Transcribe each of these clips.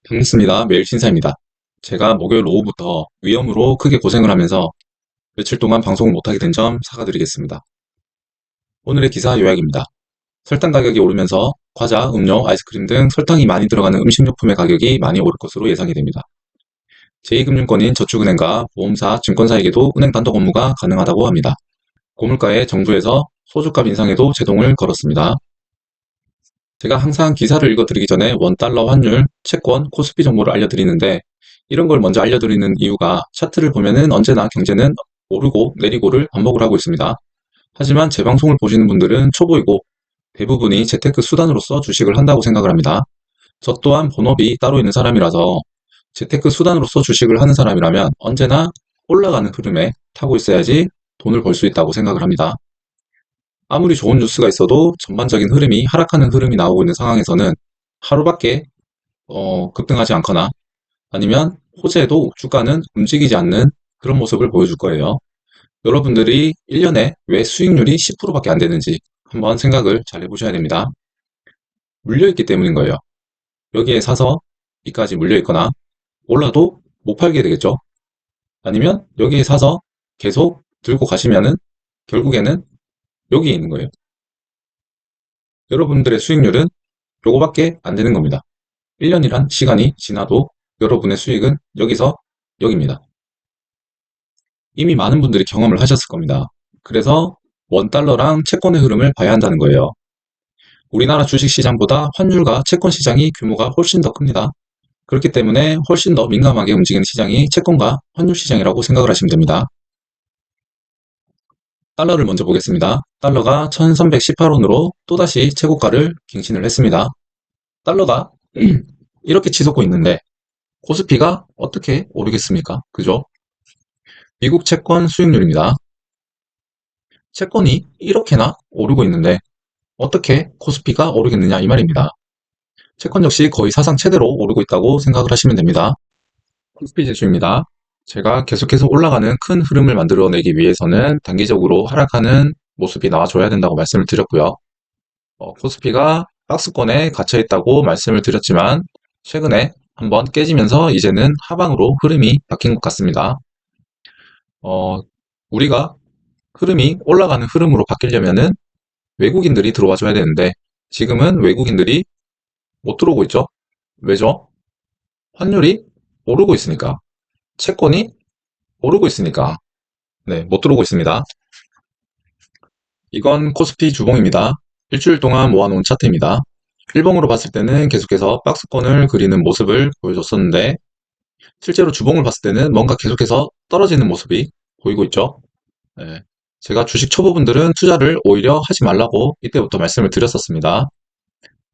반갑습니다. 매일 신사입니다. 제가 목요일 오후부터 위염으로 크게 고생을 하면서 며칠 동안 방송을 못하게 된 점 사과드리겠습니다. 오늘의 기사 요약입니다. 설탕 가격이 오르면서 과자, 음료, 아이스크림 등 설탕이 많이 들어가는 음식료품의 가격이 많이 오를 것으로 예상이 됩니다. 제2금융권인 저축은행과 보험사, 증권사에게도 은행 단독 업무가 가능하다고 합니다. 고물가에 정부에서 소주값 인상에도 제동을 걸었습니다. 제가 항상 기사를 읽어드리기 전에 원달러 환율, 채권, 코스피 정보를 알려드리는데 이런 걸 먼저 알려드리는 이유가 차트를 보면은 언제나 경제는 오르고 내리고를 반복을 하고 있습니다. 하지만 제 방송을 보시는 분들은 초보이고 대부분이 재테크 수단으로서 주식을 한다고 생각을 합니다. 저 또한 본업이 따로 있는 사람이라서 재테크 수단으로서 주식을 하는 사람이라면 언제나 올라가는 흐름에 타고 있어야지 돈을 벌 수 있다고 생각을 합니다. 아무리 좋은 뉴스가 있어도 전반적인 흐름이 하락하는 흐름이 나오고 있는 상황에서는 하루밖에 급등하지 않거나 아니면 호재도 주가는 움직이지 않는 그런 모습을 보여줄 거예요. 여러분들이 1년에 왜 수익률이 10%밖에 안 되는지 한번 생각을 잘 해보셔야 됩니다. 물려있기 때문인 거예요. 여기에 사서 이까지 물려있거나 올라도 못 팔게 되겠죠. 아니면 여기에 사서 계속 들고 가시면은 결국에는 여기에 있는 거예요. 여러분들의 수익률은 요거밖에 안 되는 겁니다. 1년이란 시간이 지나도 여러분의 수익은 여기서 여기입니다. 이미 많은 분들이 경험을 하셨을 겁니다. 그래서 원달러랑 채권의 흐름을 봐야 한다는 거예요. 우리나라 주식시장보다 환율과 채권 시장이 규모가 훨씬 더 큽니다. 그렇기 때문에 훨씬 더 민감하게 움직이는 시장이 채권과 환율 시장이라고 생각을 하시면 됩니다. 달러를 먼저 보겠습니다. 달러가 1318원으로 또다시 최고가를 갱신을 했습니다. 달러가 이렇게 치솟고 있는데 코스피가 어떻게 오르겠습니까? 그죠? 미국 채권 수익률입니다. 채권이 이렇게나 오르고 있는데 어떻게 코스피가 오르겠느냐 이 말입니다. 채권 역시 거의 사상 최대로 오르고 있다고 생각을 하시면 됩니다. 코스피 지수입니다. 제가 계속해서 올라가는 큰 흐름을 만들어내기 위해서는 단기적으로 하락하는 모습이 나와줘야 된다고 말씀을 드렸고요. 코스피가 박스권에 갇혀 있다고 말씀을 드렸지만 최근에 한번 깨지면서 이제는 하방으로 흐름이 바뀐 것 같습니다. 우리가 흐름이 올라가는 흐름으로 바뀌려면은 외국인들이 들어와 줘야 되는데 지금은 외국인들이 못 들어오고 있죠. 왜죠? 환율이 오르고 있으니까. 채권이 오르고 있으니까. 네, 못 들어오고 있습니다. 이건 코스피 주봉입니다. 일주일 동안 모아놓은 차트입니다. 일봉으로 봤을 때는 계속해서 박스권을 그리는 모습을 보여줬었는데 실제로 주봉을 봤을 때는 뭔가 계속해서 떨어지는 모습이 보이고 있죠. 네, 제가 주식 초보분들은 투자를 오히려 하지 말라고 이때부터 말씀을 드렸었습니다.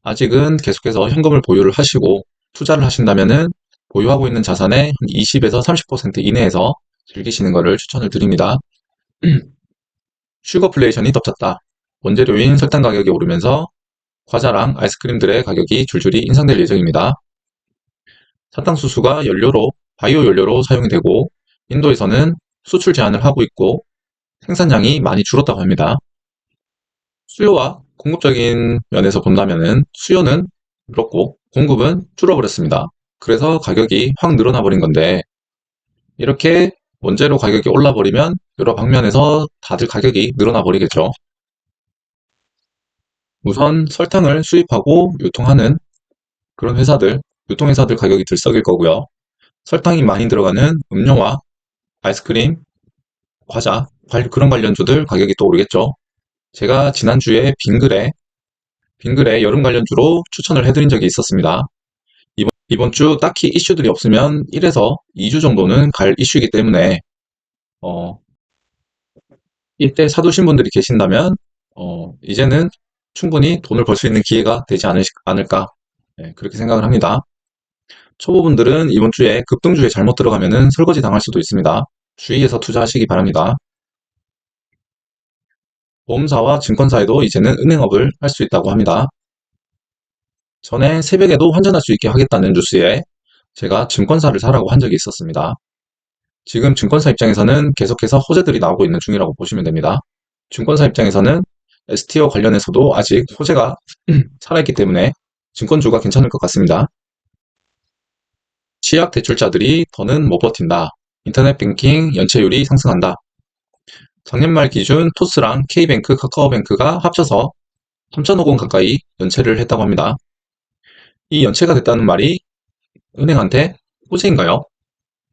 아직은 계속해서 현금을 보유를 하시고 투자를 하신다면은 보유하고 있는 자산의 한 20에서 30% 이내에서 즐기시는 것을 추천을 드립니다. 슈거플레이션이 덮쳤다. 원재료인 설탕 가격이 오르면서 과자랑 아이스크림들의 가격이 줄줄이 인상될 예정입니다. 사탕수수가 연료로, 바이오 연료로 사용이 되고 인도에서는 수출 제한을 하고 있고 생산량이 많이 줄었다고 합니다. 수요와 공급적인 면에서 본다면은 수요는 늘었고 공급은 줄어버렸습니다. 그래서 가격이 확 늘어나 버린 건데 이렇게 원재료 가격이 올라 버리면 여러 방면에서 다들 가격이 늘어나 버리겠죠. 우선 설탕을 수입하고 유통하는 그런 회사들, 유통회사들 가격이 들썩일 거고요. 설탕이 많이 들어가는 음료와 아이스크림, 과자, 그런 관련주들 가격이 또 오르겠죠. 제가 지난주에 빙그레 여름 관련주로 추천을 해드린 적이 있었습니다. 이번 주 딱히 이슈들이 없으면 1에서 2주 정도는 갈 이슈이기 때문에 이때 사두신 분들이 계신다면 이제는 충분히 돈을 벌 수 있는 기회가 되지 않을까 네, 그렇게 생각을 합니다. 초보분들은 이번 주에 급등주에 잘못 들어가면은 설거지 당할 수도 있습니다. 주의해서 투자하시기 바랍니다. 보험사와 증권사에도 이제는 은행업을 할 수 있다고 합니다. 전에 새벽에도 환전할 수 있게 하겠다는 뉴스에 제가 증권사를 사라고 한 적이 있었습니다. 지금 증권사 입장에서는 계속해서 호재들이 나오고 있는 중이라고 보시면 됩니다. 증권사 입장에서는 STO 관련해서도 아직 호재가 살아있기 때문에 증권주가 괜찮을 것 같습니다. 취약 대출자들이 더는 못 버틴다. 인터넷 뱅킹 연체율이 상승한다. 작년 말 기준 토스랑 K뱅크, 카카오뱅크가 합쳐서 3천억 원 가까이 연체를 했다고 합니다. 이 연체가 됐다는 말이 은행한테 호재인가요?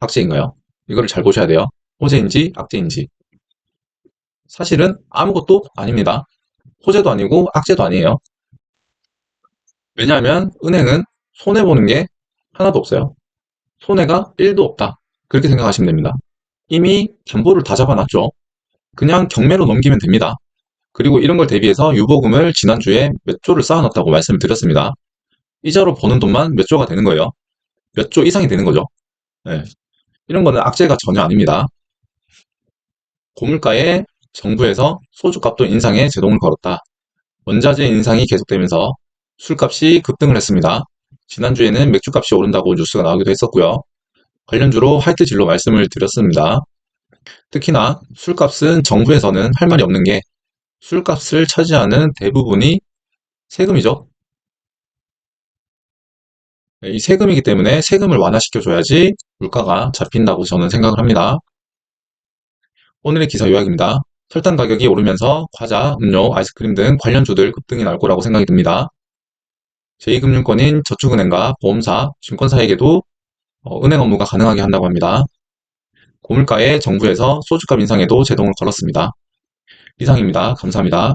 악재인가요? 이거를 잘 보셔야 돼요. 호재인지 악재인지. 사실은 아무것도 아닙니다. 호재도 아니고 악재도 아니에요. 왜냐하면 은행은 손해보는 게 하나도 없어요. 손해가 1도 없다. 그렇게 생각하시면 됩니다. 이미 담보를 다 잡아놨죠. 그냥 경매로 넘기면 됩니다. 그리고 이런 걸 대비해서 유보금을 지난주에 몇 조를 쌓아놨다고 말씀을 드렸습니다. 이자로 버는 돈만 몇 조가 되는 거예요. 몇 조 이상이 되는 거죠. 네. 이런 거는 악재가 전혀 아닙니다. 고물가에 정부에서 소주값도 인상에 제동을 걸었다. 원자재 인상이 계속되면서 술값이 급등을 했습니다. 지난주에는 맥주값이 오른다고 뉴스가 나오기도 했었고요. 관련주로 화이트진로 말씀을 드렸습니다. 특히나 술값은 정부에서는 할 말이 없는 게 술값을 차지하는 대부분이 세금이죠. 이 세금이기 때문에 세금을 완화시켜줘야지 물가가 잡힌다고 저는 생각을 합니다. 오늘의 기사 요약입니다. 설탕 가격이 오르면서 과자, 음료, 아이스크림 등 관련주들 급등이 날 거라고 생각이 듭니다. 제2금융권인 저축은행과 보험사, 증권사에게도 은행 업무가 가능하게 한다고 합니다. 고물가에 정부에서 소주값 인상에도 제동을 걸었습니다. 이상입니다. 감사합니다.